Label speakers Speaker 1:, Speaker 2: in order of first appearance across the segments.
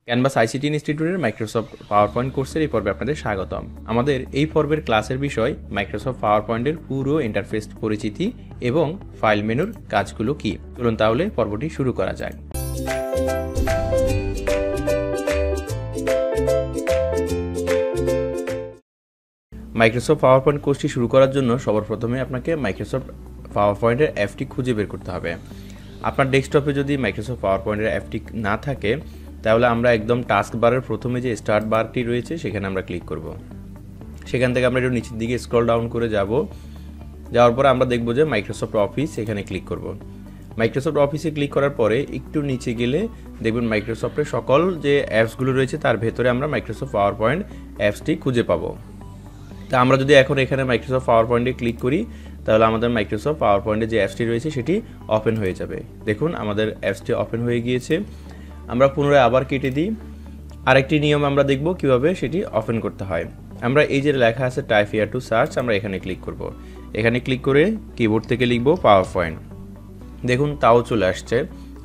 Speaker 1: Canvas ICT ইনস্টিটিউটের Microsoft power point কোর্সের এই পর্বে আপনাদের স্বাগতম। আমাদের এই পর্বের ক্লাসের বিষয় মাইক্রোসফট পাওয়ার পয়েন্টের পুরো ইন্টারফেস পরিচিতি এবং ফাইল মেনুর কাজগুলো কি। চলুন তাহলে পর্বটি শুরু করা যাক। মাইক্রোসফট পাওয়ার পয়েন্ট কোর্সটি শুরু করার জন্য সবার প্রথমে আপনাকে মাইক্রোসফট পাওয়ার পয়েন্টের অ্যাপটি খুঁজে বের করতে হবে। আপনার ডেস্কটপে যদি মাইক্রোসফট পাওয়ার পয়েন্টের অ্যাপটি না থাকে তাহলে আমরা একদম টাস্ক বারের প্রথমে যে স্টার্ট বারটি রয়েছে সেখানে আমরা ক্লিক করব। সেখান থেকে আমরা একটু নিচের দিকে স্ক্রল ডাউন করে যাওয়ার পরে আমরা দেখব যে মাইক্রোসফট অফিস, এখানে ক্লিক করব। মাইক্রোসফট অফিসে ক্লিক করার পরে একটু নিচে গেলে দেখবেন মাইক্রোসফটের সকল যে অ্যাপসগুলো রয়েছে তার ভেতরে আমরা মাইক্রোসফট পাওয়ার পয়েন্ট অ্যাপসটি খুঁজে পাবো। তা আমরা যদি এখন এখানে মাইক্রোসফট পাওয়ার পয়েন্টে ক্লিক করি তাহলে আমাদের মাইক্রোসফট পাওয়ার পয়েন্টে যে অ্যাপসটি রয়েছে সেটি ওপেন হয়ে যাবে। দেখুন আমাদের অ্যাপসটি ওপেন হয়ে গিয়েছে। আমরা পুনরায় আবার কেটে দিই। আরেকটি নিয়ম আমরা দেখব কিভাবে সেটি ওপেন করতে হয়। আমরা এই যে লেখা আছে টাইপ হিয়ার টু সার্চ, আমরা এখানে ক্লিক করব। এখানে ক্লিক করে কিবোর্ড থেকে লিখব পাওয়ার পয়েন্ট। দেখুন তাও চলে আসছে।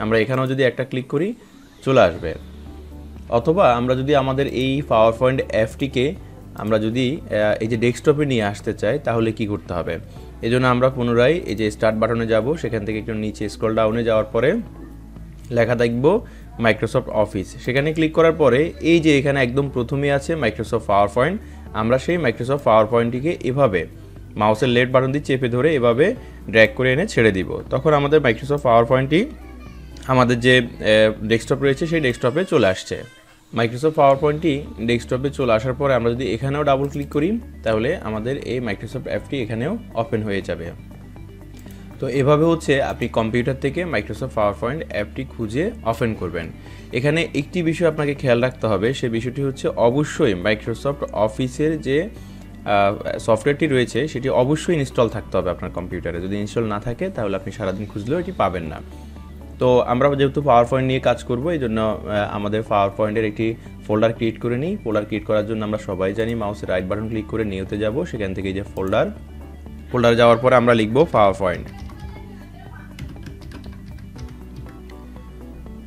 Speaker 1: আমরা এখানেও যদি একটা ক্লিক করি চলে আসবে। অথবা আমরা যদি আমাদের এই পাওয়ার পয়েন্ট অ্যাপটিকে আমরা যদি এই যে ডেস্কটপে নিয়ে আসতে চাই তাহলে কি করতে হবে। এজন্য আমরা পুনরায় এই যে স্টার্ট বাটনে যাব, সেখান থেকে একটু নিচে স্ক্রল ডাউনে যাওয়ার পরে লেখা দেখব মাইক্রোসফট অফিস। সেখানে ক্লিক করার পরে এই যে এখানে একদম প্রথমে আছে মাইক্রোসফট পাওয়ার পয়েন্ট, আমরা সেই মাইক্রোসফট পাওয়ার পয়েন্টটিকে এভাবে মাউসের লেফট বাটন দিয়ে চেপে ধরে এভাবে ড্র্যাগ করে এনে ছেড়ে দিব। তখন আমাদের মাইক্রোসফট পাওয়ার পয়েন্টটি আমাদের যে ডেস্কটপ রয়েছে সেই ডেস্কটপে চলে আসছে। মাইক্রোসফট পাওয়ার পয়েন্টটি ডেস্কটপে চলে আসার পরে আমরা যদি এখানেও ডাবল ক্লিক করি তাহলে আমাদের এই মাইক্রোসফট অ্যাপটি এখানেও ওপেন হয়ে যাবে। তো এভাবে হচ্ছে আপনি কম্পিউটার থেকে মাইক্রোসফট পাওয়ার পয়েন্ট অ্যাপটি খুঁজে ওপেন করবেন। এখানে একটি বিষয় আপনাকে খেয়াল রাখতে হবে, সেই বিষয়টি হচ্ছে অবশ্যই মাইক্রোসফট অফিসের যে সফটওয়্যারটি রয়েছে সেটি অবশ্যই ইনস্টল থাকতে হবে আপনার কম্পিউটারে। যদি ইনস্টল না থাকে তাহলে আপনি সারাদিন খুঁজলেও এটি পাবেন না। তো আমরা যেহেতু পাওয়ার পয়েন্ট নিয়ে কাজ করব এই জন্য আমাদের পাওয়ার পয়েন্টের একটি ফোল্ডার ক্রিয়েট করে নিই। ফোল্ডার ক্রিয়েট করার জন্য আমরা সবাই জানি মাউসের রাইট বাটন ক্লিক করে নিউতে যাব। সেখান থেকে এই যে ফোল্ডার যাওয়ার পরে আমরা লিখব power point.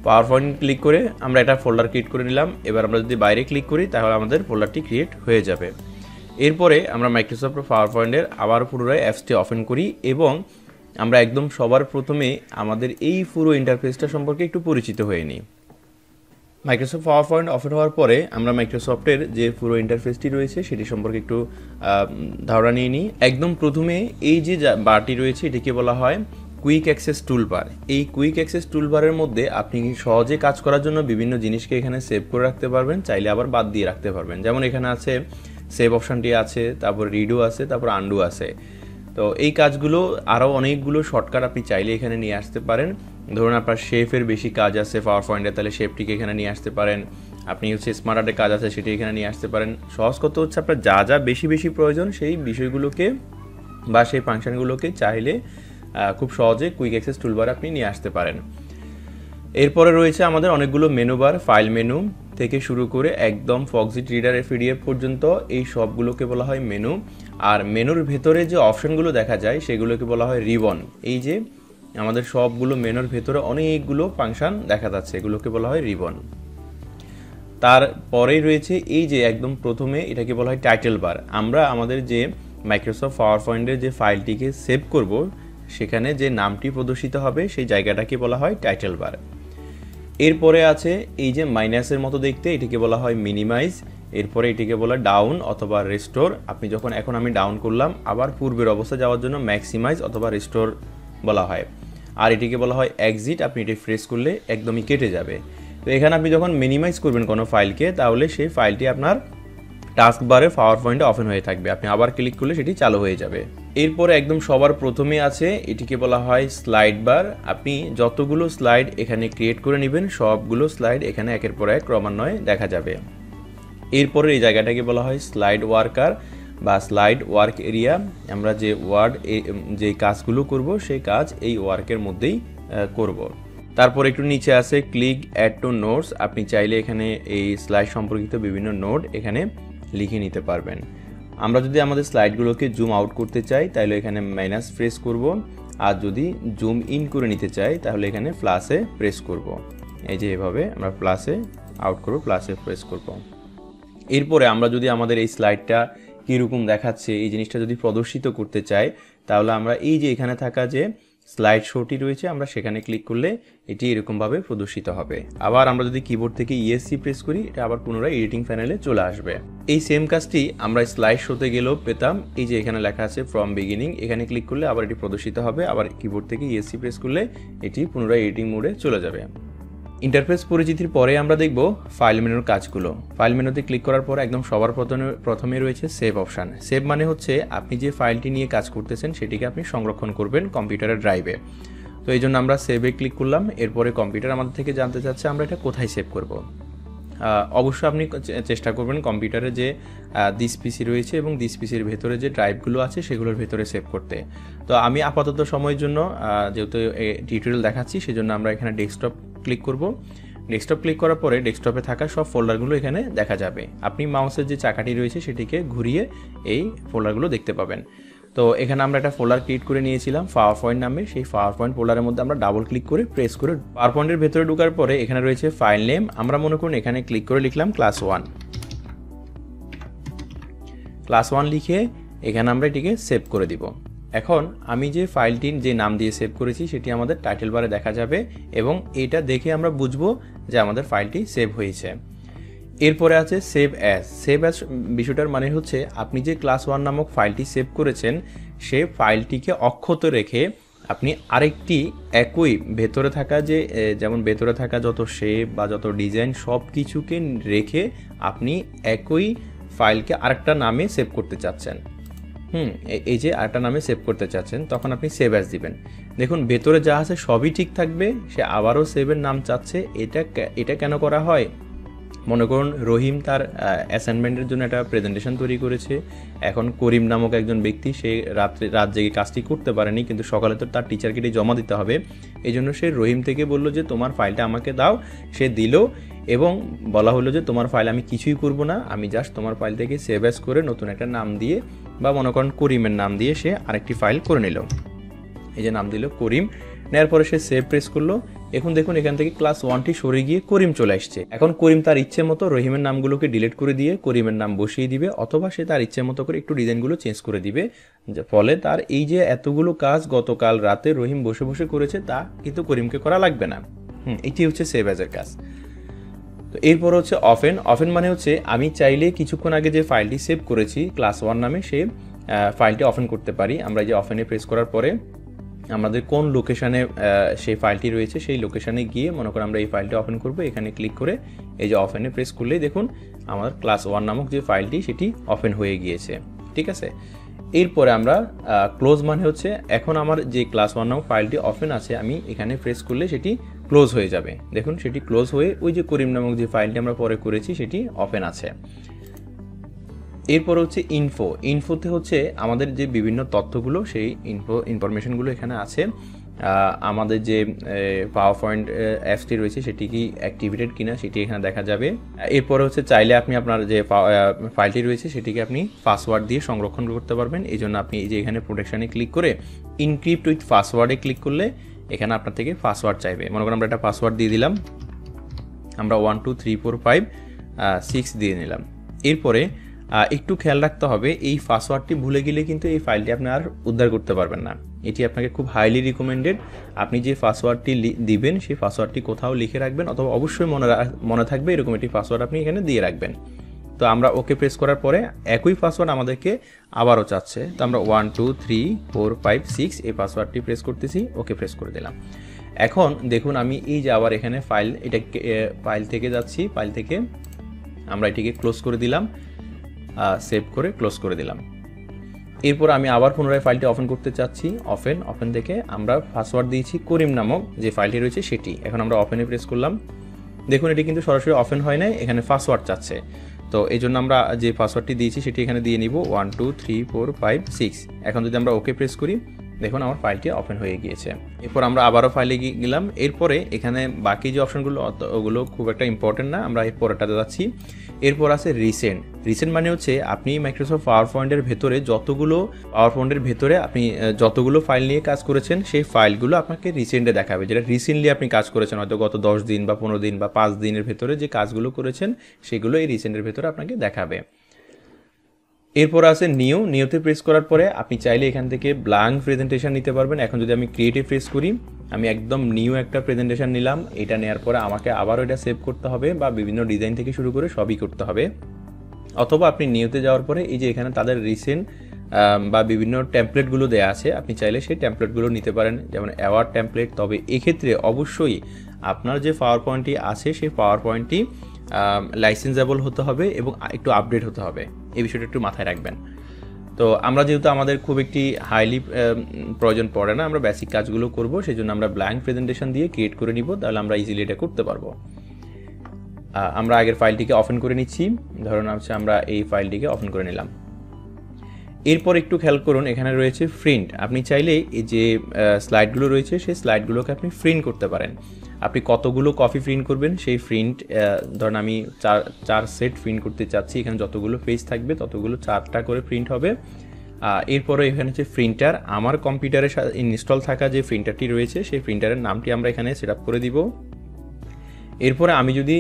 Speaker 1: Power point click করে আমরা এটা ফোল্ডার ক্রিয়েট করে নিলাম। এবার আমরা যদি বাইরে ক্লিক করি তাহলে আমাদের ফোল্ডারটি ক্রিয়েট হয়ে যাবে। এরপরে আমরা মাইক্রোসফট পাওয়ার পয়েন্টের আবার পুনরায় অ্যাপসটি ওপেন করি এবং আমরা একদম সবার প্রথমে আমাদের এই পুরো ইন্টারফেসটা সম্পর্কে একটু পরিচিত হয়ে নিই। মাইক্রোসফট পাওয়ার পয়েন্ট ওপেন হওয়ার পরে আমরা মাইক্রোসফটের যে পুরো ইন্টারফেসটি রয়েছে সেটি সম্পর্কে একটু ধারণা নিয়ে নিই। একদম প্রথমে এই যে বারটি রয়েছে এটিকে বলা হয় কুইক অ্যাক্সেস টুলবার। এই কুইক অ্যাক্সেস টুলবারের মধ্যে আপনি সহজে কাজ করার জন্য বিভিন্ন জিনিসকে এখানে সেভ করে রাখতে পারবেন, চাইলে আবার বাদ দিয়ে রাখতে পারবেন। যেমন এখানে আছে সেভ অপশানটি আছে, তারপর রিডো আছে, তারপর আন্ডু আছে। তো এই কাজগুলো আরও অনেকগুলো শর্টকাট আপনি চাইলে এখানে নিয়ে আসতে পারেন। ধরুন আপনার শেফের বেশি কাজ আছে পাওয়ার পয়েন্টে, তাহলে শেফটিকে এখানে নিয়ে আসতে পারেন। আপনি হচ্ছে স্মার্ট আর্টের কাজ আছে সেটি এখানে নিয়ে আসতে পারেন। সহজ কথা হচ্ছে আপনার যা যা বেশি প্রয়োজন সেই বিষয়গুলোকে বা সেই ফাংশনগুলোকে চাইলে খুব সহজে কুইক অ্যাক্সেস টুলবার আপনি নিয়ে আসতে পারেন। এরপরে রয়েছে আমাদের অনেকগুলো মেনু বার, ফাইল মেনু থেকে শুরু করে একদম ফক্সিট রিডার পিডিএফ পর্যন্ত এই সবগুলোকে বলা হয় মেনু। আর মেনুর ভেতরে যে অপশনগুলো দেখা যায় সেগুলোকে বলা হয় রিবন। এই যে আমাদের সবগুলো মেনুর ভেতরে অনেকগুলো ফাংশন দেখা যাচ্ছে, এগুলোকে বলা হয় রিবন। তারপরেই রয়েছে এই যে একদম প্রথমে এটাকে বলা হয় টাইটেল বার। আমরা আমাদের যে মাইক্রোসফট পাওয়ার পয়েন্টের যে ফাইলটিকে সেভ করব সেখানে যে নামটি প্রদর্শিত হবে সেই জায়গাটাকে বলা হয় টাইটেল বার। এরপরে আছে এই যে মাইনাসের মতো দেখতে, এটিকে বলা হয় মিনিমাইজ। এরপরে এটিকে বলা ডাউন অথবা রেস্টোর। আপনি যখন এখন আমি ডাউন করলাম আবার পূর্বের অবস্থা যাওয়ার জন্য ম্যাক্সিমাইজ অথবা রেস্টোর বলা হয়। আর এটিকে বলা হয় এক্সিট। আপনি এটি প্রেস করলে একদমই কেটে যাবে। তো এখানে আপনি যখন মিনিমাইজ করবেন কোনো ফাইলকে তাহলে সেই ফাইলটি আপনার টাস্ক বারে পাওয়ার পয়েন্টে ওপেন হয়ে থাকবে, আপনি আবার ক্লিক করলে সেটি চালু হয়ে যাবে। এরপরে একদম সবার প্রথমে আছে এটিকে বলা হয় স্লাইড বার। আপনি যতগুলো স্লাইড এখানে ক্রিয়েট করে নেবেন সবগুলো স্লাইড এখানে একের পর এক ক্রমান্বয়ে দেখা যাবে। এরপরে এই জায়গাটাকে বলা হয় স্লাইড ওয়ার্কার বা স্লাইড ওয়ার্ক এরিয়া। আমরা যে কাজগুলো করব সেই কাজ এই ওয়ার্কের মধ্যেই করব। তারপর একটু নিচে আছে ক্লিক অ্যাড টু নোটস। আপনি চাইলে এখানে এই স্লাইড সম্পর্কিত বিভিন্ন নোট এখানে লিখে নিতে পারবেন। আমরা যদি আমাদের স্লাইডগুলোকে জুম আউট করতে চাই তাহলে এখানে মাইনাস প্রেস করব, আর যদি জুম ইন করে নিতে চাই তাহলে এখানে প্লাসে প্রেস করব। এই যে এভাবে আমরা প্লাসে আউট করব, প্লাসে প্রেস করব। এরপরে আমরা যদি আমাদের এই স্লাইডটা কীরকম দেখাচ্ছে এই জিনিসটা যদি প্রদর্শিত করতে চাই, তাহলে আমরা এই যে এখানে থাকা যে স্লাইড শোটি রয়েছে আমরা সেখানে ক্লিক করলে এটি এরকমভাবে প্রদর্শিত হবে। আবার আমরা যদি কিবোর্ড থেকে ইএসসি প্রেস করি, এটা আবার পুনরায় এডিটিং প্যানেলে চলে আসবে। এই সেম কাজটি আমরা স্লাইড শোতে গেলেও পেতাম। এই যে এখানে লেখা আছে ফ্রম বিগিনিং, এখানে ক্লিক করলে আবার এটি প্রদর্শিত হবে। আবার কিবোর্ড থেকে ইএসসি প্রেস করলে এটি পুনরায় এডিটিং মোডে চলে যাবে। ইন্টারফেস পরিচিতির পরে আমরা দেখব ফাইল মেনুর কাজগুলো। ফাইল মেনুতে ক্লিক করার পর একদম সবার প্রথমে রয়েছে সেভ অপশান। সেভ মানে হচ্ছে আপনি যে ফাইলটি নিয়ে কাজ করতেছেন সেটিকে আপনি সংরক্ষণ করবেন কম্পিউটারের ড্রাইভে। তো এই জন্য আমরা সেভে ক্লিক করলাম। এরপরে কম্পিউটার আমাদের থেকে জানতে চাচ্ছে আমরা এটা কোথায় সেভ করব। অবশ্যই আপনি চেষ্টা করবেন কম্পিউটারে যে দিস পিসি রয়েছে এবং দিস পিসির ভেতরে যে ড্রাইভগুলো আছে সেগুলোর ভেতরে সেভ করতে। তো আমি আপাতত সময়ের জন্য যেহেতু টিউটোরিয়াল দেখাচ্ছি সেজন্য আমরা এখানে ডেস্কটপ ক্লিক করব। ডেস্কটপ ক্লিক করার পরে ডেস্কটপে থাকা সব ফোল্ডারগুলো এখানে দেখা যাবে। আপনি মাউসের যে চাকাটি রয়েছে সেটিকে ঘুরিয়ে এই ফোল্ডারগুলো দেখতে পাবেন। তো এখানে আমরা একটা ফোল্ডার ক্রিয়েট করে নিয়েছিলাম পাওয়ার পয়েন্ট নামে। সেই পাওয়ার পয়েন্ট ফোল্ডারের মধ্যে আমরা ডাবল ক্লিক করে প্রেস করে পাওয়ার পয়েন্টের ভেতরে ঢোকার পরে এখানে রয়েছে ফাইল নেম। আমরা মনে করুন এখানে ক্লিক করে লিখলাম ক্লাস 1। ক্লাস 1 লিখে এখানে আমরা এটিকে সেভ করে দিব। এখন আমি যে ফাইলটির যে নাম দিয়ে সেভ করেছি সেটি আমাদের টাইটেল বারে দেখা যাবে এবং এটা দেখে আমরা বুঝবো যে আমাদের ফাইলটি সেভ হয়েছে। এরপরে আছে সেভ অ্যাজ। সেভ অ্যাজ বিষয়টার মানে হচ্ছে আপনি যে ক্লাস 1 নামক ফাইলটি সেভ করেছেন সে ফাইলটিকে অক্ষত রেখে আপনি আরেকটি একই ভেতরে থাকা যে যেমন ভেতরে থাকা যত শেপ বা যত ডিজাইন সব কিছুকে রেখে আপনি একই ফাইলকে আরেকটা নামে সেভ করতে চাচ্ছেন। এই যে আরেকটা নামে সেভ করতে চাচ্ছেন তখন আপনি সেভ অ্যাজ দিবেন। দেখুন ভেতরে যা আছে সবই ঠিক থাকবে, সে আবারও সেভের নাম চাচ্ছে। এটা কেন করা হয়? মনে করুন রহিম তার অ্যাসাইনমেন্টের জন্য একটা প্রেজেন্টেশন তৈরি করেছে। এখন করিম নামক একজন ব্যক্তি সে রাত জেগে কাজটি করতে পারেনি, কিন্তু সকালে তো তার টিচারকে এটি জমা দিতে হবে। এই জন্য সে রহিম থেকে বলল যে তোমার ফাইলটা আমাকে দাও। সে দিল এবং বলা হলো যে তোমার ফাইল আমি কিছুই করব না, আমি জাস্ট তোমার ফাইল থেকে সেভ অ্যাজ করে নতুন একটা নাম দিয়ে বা মনে করেন করিমের নাম দিয়ে সে আরেকটি ফাইল করে নিল। এই যে নাম দিল করিম, নেওয়ার পরে সে সেভ প্রেস করলো। এখন দেখুন এখান থেকে ক্লাস 1টি সরে গিয়ে করিম চলে আসছে। এখন করিম তার ইচ্ছে মতো রহিমের নামগুলোকে ডিলিট করে দিয়ে করিমের নাম বসিয়ে দিবে, অথবা সে তার ইচ্ছে মতো করে একটু ডিজাইনগুলো চেঞ্জ করে দিবে। ফলে তার এই যে এতগুলো কাজ গতকাল রাতে রহিম বসে বসে করেছে তা কিন্তু করিমকে করা লাগবে না। এটি হচ্ছে সেভ অ্যাজের কাজ। তো এরপর হচ্ছে অফেন। অফেন মানে হচ্ছে আমি চাইলে কিছুক্ষণ আগে যে ফাইলটি সেভ করেছি ক্লাস 1 নামে সে ফাইলটি অফেন করতে পারি। আমরা যে অফেনে প্রেস করার পরে আমাদের কোন লোকেশানে সেই ফাইলটি রয়েছে সেই লোকেশানে গিয়ে মনে করি আমরা এই ফাইলটি ওপেন করব। এখানে ক্লিক করে এই যে ওপেনে প্রেস করলেই দেখুন আমার ক্লাস 1 নামক যে ফাইলটি সেটি ওপেন হয়ে গিয়েছে। ঠিক আছে, এরপরে আমরা ক্লোজ মানে হচ্ছে এখন আমার যে ক্লাস 1 নামক ফাইলটি ওপেন আছে আমি এখানে প্রেস করলে সেটি ক্লোজ হয়ে যাবে। দেখুন সেটি ক্লোজ হয়ে ওই যে করিম নামক যে ফাইলটি আমরা পরে করেছি সেটি ওপেন আছে। এরপর হচ্ছে ইনফো। ইনফোতে হচ্ছে আমাদের যে বিভিন্ন তথ্যগুলো সেই ইনফরমেশনগুলো এখানে আছে। আমাদের যে পাওয়ার পয়েন্ট অ্যাপসটি রয়েছে সেটি কি অ্যাক্টিভেটেড কিনা সেটি এখানে দেখা যাবে। এরপরে হচ্ছে চাইলে আপনি আপনার যে ফাইলটি রয়েছে সেটিকে আপনি পাসওয়ার্ড দিয়ে সংরক্ষণ করতে পারবেন। এই জন্য আপনি এই যে এখানে প্রোটেকশানে ক্লিক করে ইনক্রিপ্ট উইথ পাসওয়ার্ডে ক্লিক করলে এখানে আপনার থেকে পাসওয়ার্ড চাইবে। মনে করেন আমরা একটা পাসওয়ার্ড দিয়ে দিলাম, আমরা 1 2 3 4 5 6 দিয়ে নিলাম। এরপরে একটু খেয়াল রাখতে হবে এই পাসওয়ার্ডটি ভুলে গেলে কিন্তু এই ফাইলটি আপনি আর উদ্ধার করতে পারবেন না। এটি আপনাকে খুব হাইলি রিকমেন্ডেড। আপনি যে পাসওয়ার্ডটি দিবেন সেই পাসওয়ার্ডটি কোথাও লিখে রাখবেন, অথবা অবশ্যই মনে থাকবে এরকম একটি পাসওয়ার্ড আপনি এখানে দিয়ে রাখবেন। তো আমরা ওকে প্রেস করার পরে একই পাসওয়ার্ড আমাদেরকে আবারও চাচ্ছে। তো আমরা 1 2 3 4 5 6 এই পাসওয়ার্ডটি প্রেস করতেছি, ওকে প্রেস করে দিলাম। এখন দেখুন আমি এই যে আবার এখানে ফাইল থেকে যাচ্ছি, ফাইল থেকে আমরা এটিকে ক্লোজ করে দিলাম, সেভ করে ক্লোজ করে দিলাম। এরপর আমি আবার পুনরায় ফাইলটি ওপেন করতে চাচ্ছি। ওপেন থেকে আমরা পাসওয়ার্ড দিয়েছি করিম নামক যে ফাইলটি রয়েছে সেটি। এখন আমরা ওপেনে প্রেস করলাম, দেখুন এটি কিন্তু সরাসরি ওপেন হয় নাই, এখানে পাসওয়ার্ড চাচ্ছে। তো এই জন্য আমরা যে পাসওয়ার্ডটি দিয়েছি সেটি এখানে দিয়ে নিব 1 2 3 4 5 6। এখন যদি আমরা ওকে প্রেস করি দেখুন আমার ফাইলটি ওপেন হয়ে গিয়েছে। এরপর আমরা আবারও ফাইলে গেলাম। এরপরে এখানে বাকি যে অপশনগুলো ওগুলো খুব একটা ইম্পর্টেন্ট না, আমরা এর পরেরটাতে যাচ্ছি। এরপর আছে রিসেন্ট। রিসেন্ট মানে হচ্ছে আপনি মাইক্রোসফট পাওয়ার পয়েন্টের ভেতরে আপনি যতগুলো ফাইল নিয়ে কাজ করেছেন সেই ফাইলগুলো আপনাকে রিসেন্টে দেখাবে, যেটা রিসেন্টলি আপনি কাজ করেছেন, হয়তো গত 10 দিন বা 15 দিন বা 5 দিনের ভেতরে যে কাজগুলো করেছেন সেগুলো এই রিসেন্টের ভেতরে আপনাকে দেখাবে। এরপর আছে নিউতে প্রেস করার পরে আপনি চাইলে এখান থেকে ব্ল্যাঙ্ক প্রেজেন্টেশন নিতে পারবেন। এখন যদি আমি ক্রিয়েটিভ প্রেস করি, আমি একদম নিউ একটা প্রেজেন্টেশন নিলাম। এটা নেওয়ার পরে আমাকে আবারও এটা সেভ করতে হবে বা বিভিন্ন ডিজাইন থেকে শুরু করে সবই করতে হবে। অথবা আপনি নিউতে যাওয়ার পরে এই যে এখানে তাদের রিসেন্ট বা বিভিন্ন টেমপ্লেটগুলো দেওয়া আছে, আপনি চাইলে সেই টেমপ্লেটগুলো নিতে পারেন, যেমন অ্যাওয়ার্ড টেমপ্লেট। তবে এক্ষেত্রে অবশ্যই আপনার যে পাওয়ার পয়েন্টটি আছে সেই পাওয়ার পয়েন্টটি লাইসেন্সেবল হতে হবে এবং একটু আপডেট হতে হবে, এই বিষয়টা একটু মাথায় রাখবেন। তো আমরা যেহেতু আমাদের খুব একটি হাইলি প্রয়োজন পড়ে না, আমরা বেসিক কাজগুলো করব, সেই জন্য আমরা ব্ল্যাঙ্ক প্রেজেন্টেশন দিয়ে ক্রিয়েট করে নিব, তাহলে আমরা ইজিলি এটা করতে পারবো। আমরা আগের ফাইলটিকে ওপেন করে নিচ্ছি। ধরুন আমরা এই ফাইলটিকে ওপেন করে নিলাম। এরপর একটু খেয়াল করুন, এখানে রয়েছে প্রিন্ট। আপনি চাইলে এই যে স্লাইডগুলো রয়েছে সেই স্লাইডগুলোকে আপনি প্রিন্ট করতে পারেন। আপনি কতগুলো কপি প্রিন্ট করবেন সেই প্রিন্ট, ধরুন আমি 4 সেট প্রিন্ট করতে চাচ্ছি, এখানে যতগুলো পেজ থাকবে ততগুলো 4টা করে প্রিন্ট হবে। এরপরে এখানে হচ্ছে প্রিন্টার, আমার কম্পিউটারে ইনস্টল থাকা যে প্রিন্টারটি রয়েছে সেই প্রিন্টারের নামটি আমরা এখানে সেট আপ করে দিব। এরপরে আমি যদি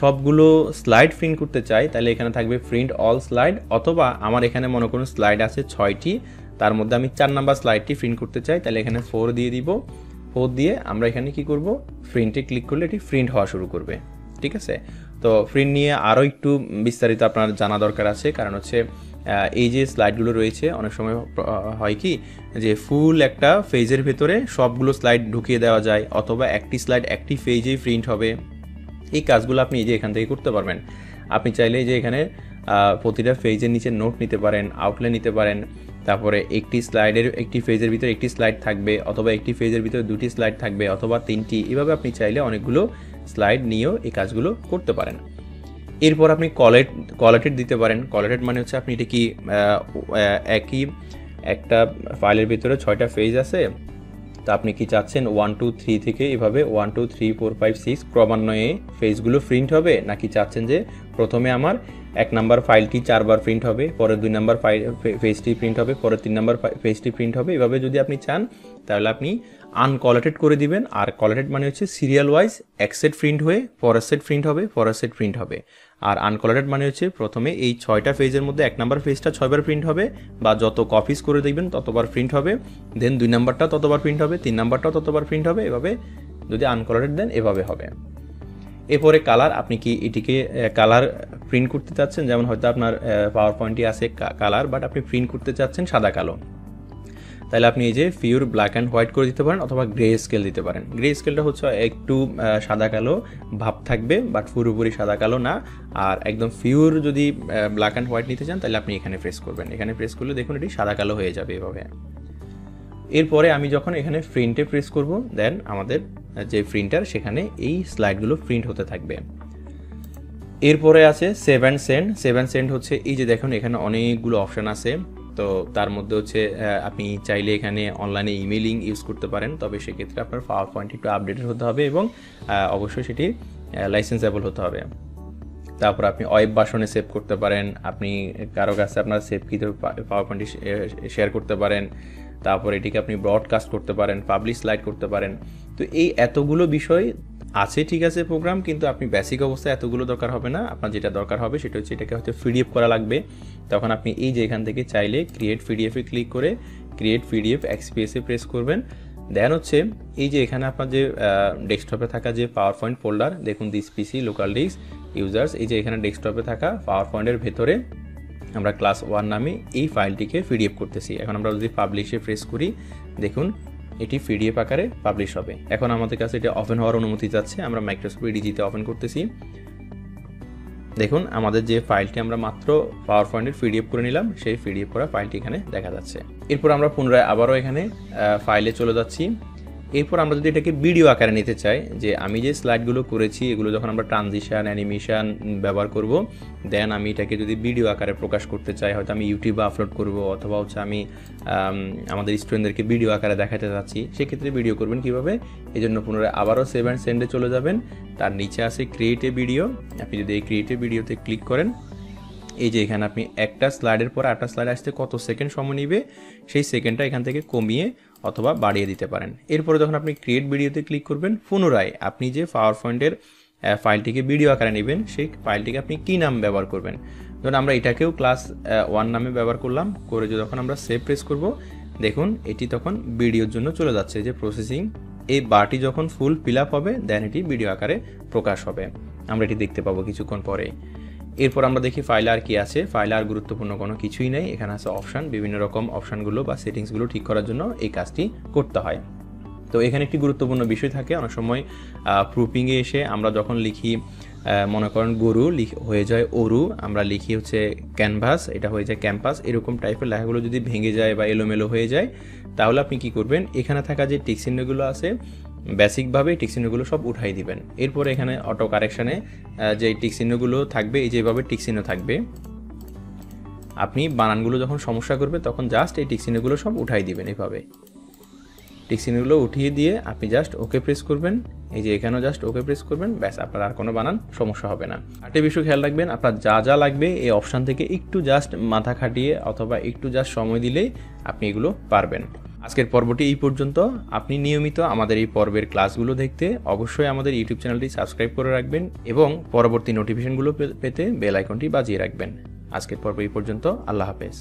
Speaker 1: সবগুলো স্লাইড প্রিন্ট করতে চাই তাহলে এখানে থাকবে প্রিন্ট অল স্লাইড, অথবা আমার এখানে মনে করুন স্লাইড আছে 6টি, তার মধ্যে আমি 4 নাম্বার স্লাইডটি প্রিন্ট করতে চাই, তাহলে এখানে 4 দিয়ে দিব। 4 দিয়ে আমরা এখানে কি করব, প্রিন্টে ক্লিক করলে এটি প্রিন্ট হওয়া শুরু করবে। ঠিক আছে, তো প্রিন্ট নিয়ে আরও একটু বিস্তারিত আপনার জানা দরকার আছে, কারণ হচ্ছে এই যে স্লাইডগুলো রয়েছে অনেক সময় হয় কি যে ফুল একটা পেজের ভেতরে সবগুলো স্লাইড ঢুকিয়ে দেওয়া যায়, অথবা একটি স্লাইড একটি পেজেই প্রিন্ট হবে। এই কাজগুলো আপনি এই যে এখান থেকে করতে পারবেন। আপনি চাইলে যে এখানে প্রতিটা পেজের নিচে নোট নিতে পারেন, আউটলাইন নিতে পারেন, তারপরে একটি পেজের ভিতরে একটি স্লাইড থাকবে, অথবা একটি পেজের ভিতরে 2টি স্লাইড থাকবে, অথবা 3টি, এভাবে আপনি চাইলে অনেকগুলো স্লাইড নিয়েও এই কাজগুলো করতে পারেন। এরপর আপনি কলেটেড দিতে পারেন। কলেটেড মানে হচ্ছে আপনি এটা কি একই একটা ফাইলের ভিতরে 6টা পেজ আছে, তা আপনি কি চাচ্ছেন 1 2 3 থেকে এভাবে 1 2 3 4 5 6 ক্রমান্বয়ে পেজগুলো প্রিন্ট হবে, নাকি চাচ্ছেন যে প্রথমে আমার 1 নাম্বার ফাইলটি 4 বার প্রিন্ট হবে, পরে 2 নাম্বার পেজটি প্রিন্ট হবে, পরে 3 নাম্বার পেজটি প্রিন্ট হবে, এভাবে যদি আপনি চান তাহলে আপনি আনকলেটেড করে দিবেন। আর কলেটেড মানে হচ্ছে সিরিয়াল ওয়াইজ এক সেট প্রিন্ট হয়ে পরের সেট প্রিন্ট হবে, পরের সেট প্রিন্ট হবে। আর আনকলেটেড মানে হচ্ছে প্রথমে এই 6টা পেজের মধ্যে 1 নাম্বার পেজটা 6 বার প্রিন্ট হবে, বা যত কপিজ করে দিবেন ততবার প্রিন্ট হবে, দেন 2 নাম্বারটা ততবার প্রিন্ট হবে, 3 নাম্বারটাও ততবার প্রিন্ট হবে, এভাবে যদি আনকলেটেড দেন এভাবে হবে। এরপরে কালার, আপনি কি এটিকে কালার প্রিন্ট করতে চাচ্ছেন, যেমন হয়তো আপনার পাওয়ার পয়েন্টে আছে কালার, বাট আপনি প্রিন্ট করতে চাচ্ছেন সাদা কালো, তাহলে আপনি এই যে পিওর ব্ল্যাক অ্যান্ড হোয়াইট করে দিতে পারেন, অথবা গ্রে স্কেল দিতে পারেন। গ্রে স্কেলটা হচ্ছে একটু সাদা কালো ভাব থাকবে, বাট পুরোপুরি সাদা কালো না। আর একদম পিওর যদি ব্ল্যাক অ্যান্ড হোয়াইট নিতে চান তাহলে আপনি এখানে প্রেস করবেন, এখানে প্রেস করলে দেখুন এটি সাদা কালো হয়ে যাবে এভাবে। এরপরে আমি যখন এখানে প্রিন্টে প্রেস করব, দেন আমাদের যে প্রিন্টার সেখানে এই স্লাইডগুলো প্রিন্ট হতে থাকবে। এরপরে আছে সেভ অ্যান্ড সেন্ড হচ্ছে এই যে দেখুন এখানে অনেকগুলো অপশান আছে, তো তার মধ্যে হচ্ছে আপনি চাইলে এখানে অনলাইনে ইমেইলিং ইউজ করতে পারেন, তবে সেক্ষেত্রে আপনার পাওয়ার পয়েন্ট একটু আপডেটেড হতে হবে এবং অবশ্যই সেটি লাইসেন্সেবল হতে হবে। তারপর আপনি ওয়েব ভার্সনে সেভ করতে পারেন, আপনি কারো কাছে আপনার সেভকৃত পাওয়ার পয়েন্টটি শেয়ার করতে পারেন, তারপর এটিকে আপনি ব্রডকাস্ট করতে পারেন, পাবলিশ স্লাইড করতে পারেন। তো এই এতগুলো বিষয় আছে, ঠিক আছে প্রোগ্রাম, কিন্তু আপনি বেসিক অবস্থায় এতগুলো দরকার হবে না। আপনার যেটা দরকার হবে সেটা হচ্ছে এটাকে হয়তো পিডিএফ করা লাগবে, তখন আপনি এই যে এখান থেকে চাইলে ক্রিয়েট পিডিএফে ক্লিক করে ক্রিয়েট পিডিএফ এক্সপিএসে প্রেস করবেন। দেন হচ্ছে এই যে এখানে আপনার যে ডেস্কটপে থাকা যে পাওয়ার পয়েন্ট ফোল্ডার, দেখুন this PC local disk users, এই যে এখানে ডেস্কটপে থাকা পাওয়ার পয়েন্টের ভেতরে আমরা ক্লাস 1 নামে এই ফাইলটিকে পিডিএফ করতেছি। এখন আমরা যদি পাবলিশে প্রেস করি, দেখুন এটি পিডিএফ আকারে পাবলিশ হবে। এখন আমাদের কাছে এটা ওপেন হওয়ার অনুমতি যাচ্ছে, আমরা মাইক্রোসফট ইডিজিতে ওপেন করতেছি। দেখুন আমাদের যে ফাইলটি আমরা মাত্র পাওয়ার পয়েন্টের পিডিএফ করে নিলাম, সেই পিডিএফ করা ফাইলটি এখানে দেখা যাচ্ছে। এরপর আমরা পুনরায় আবারও এখানে ফাইলে চলে যাচ্ছি। এরপর আমরা যদি এটাকে ভিডিও আকারে নিতে চাই, যে আমি যে স্লাইডগুলো করেছি এগুলো যখন আমরা ট্রানজিশন অ্যানিমেশন ব্যবহার করব, দেন আমি এটাকে যদি ভিডিও আকারে প্রকাশ করতে চাই, হয়তো আমি ইউটিউবে আপলোড করব অথবা হচ্ছে আমি আমাদের স্টুডেন্টদেরকে ভিডিও আকারে দেখাতে চাচ্ছি, সেক্ষেত্রে ভিডিও করবেন কীভাবে? এই জন্য পুনরায় আবারও সেভ অ্যান্ড সেন্ডে চলে যাবেন। তার নিচে আছে ক্রিয়েট এ ভিডিও। আপনি যদি এই ক্রিয়েট এ ভিডিওতে ক্লিক করেন, এই যে এখানে আপনি একটা স্লাইডের পর একটা স্লাইড আসতে কত সেকেন্ড সময় নেবে সেই সেকেন্ডটা এখান থেকে কমিয়ে অথবা বাড়িয়ে দিতে পারেন। এরপরে যখন আপনি ক্রিয়েট ভিডিওতে ক্লিক করবেন, পুনরায় আপনি যে পাওয়ার পয়েন্টের ফাইলটিকে ভিডিও আকারে নেবেন, সেই ফাইলটিকে আপনি কী নাম ব্যবহার করবেন? ধরুন আমরা এটাকেও ক্লাস 1 নামে ব্যবহার করলাম, করে যখন আমরা সেভ প্রেস করব, দেখুন এটি তখন ভিডিওর জন্য চলে যাচ্ছে যে প্রসেসিং। এই বারটি যখন ফুল ফিল আপ হবে দেন এটি ভিডিও আকারে প্রকাশ হবে, আমরা এটি দেখতে পাবো কিছুক্ষণ পরে। এরপর আমরা দেখি ফাইলে আর কি আছে। ফাইলে আর গুরুত্বপূর্ণ কোনো কিছুই নেই, এখানে আছে অপশান, বিভিন্ন রকম অপশানগুলো বা সেটিংসগুলো ঠিক করার জন্য এই কাজটি করতে হয়। তো এখানে একটি গুরুত্বপূর্ণ বিষয় থাকে, অনেক সময় প্রুফিংয়ে এসে আমরা যখন লিখি, মনে করেন গরু হয়ে যায় অরু, আমরা লিখি হচ্ছে ক্যানভাস, এটা হয়ে যায় ক্যাম্পাস, এরকম টাইপের লেখাগুলো যদি ভেঙে যায় বা এলোমেলো হয়ে যায়, তাহলে আপনি কি করবেন? এখানে থাকা যে টিক চিহ্নগুলো আছে বেসিকভাবে টিক চিহ্নগুলো সব উঠাই দিবেন। এরপরে এখানে অটো কারেকশানে যে টিক চিহ্নগুলো থাকবে, এই যেভাবে টিক চিহ্ন থাকবে, আপনি বানানগুলো যখন সমস্যা করবে তখন জাস্ট এই টিক চিহ্নগুলো সব উঠাই দিবেন। এইভাবে টিক চিহ্নগুলো উঠিয়ে দিয়ে আপনি জাস্ট ওকে প্রেস করবেন, এই যে এখানেও জাস্ট ওকে প্রেস করবেন, ব্যাস আপনার আর কোনো বানান সমস্যা হবে না। আরেকটা বিষয় খেয়াল রাখবেন, আপনার যা যা লাগবে এই অপশান থেকে একটু জাস্ট মাথা খাটিয়ে অথবা একটু জাস্ট সময় দিলেই আপনি এগুলো পারবেন। আজকের পর্বটি এই পর্যন্ত। আপনি নিয়মিত আমাদের এই পর্বের ক্লাসগুলো দেখতে অবশ্যই আমাদের ইউটিউব চ্যানেলটি সাবস্ক্রাইব করে রাখবেন এবং পরবর্তী নোটিফিকেশনগুলো পেতে বেল আইকনটি বাজিয়ে রাখবেন। আজকের পর্ব এই পর্যন্ত। আল্লাহ হাফেজ।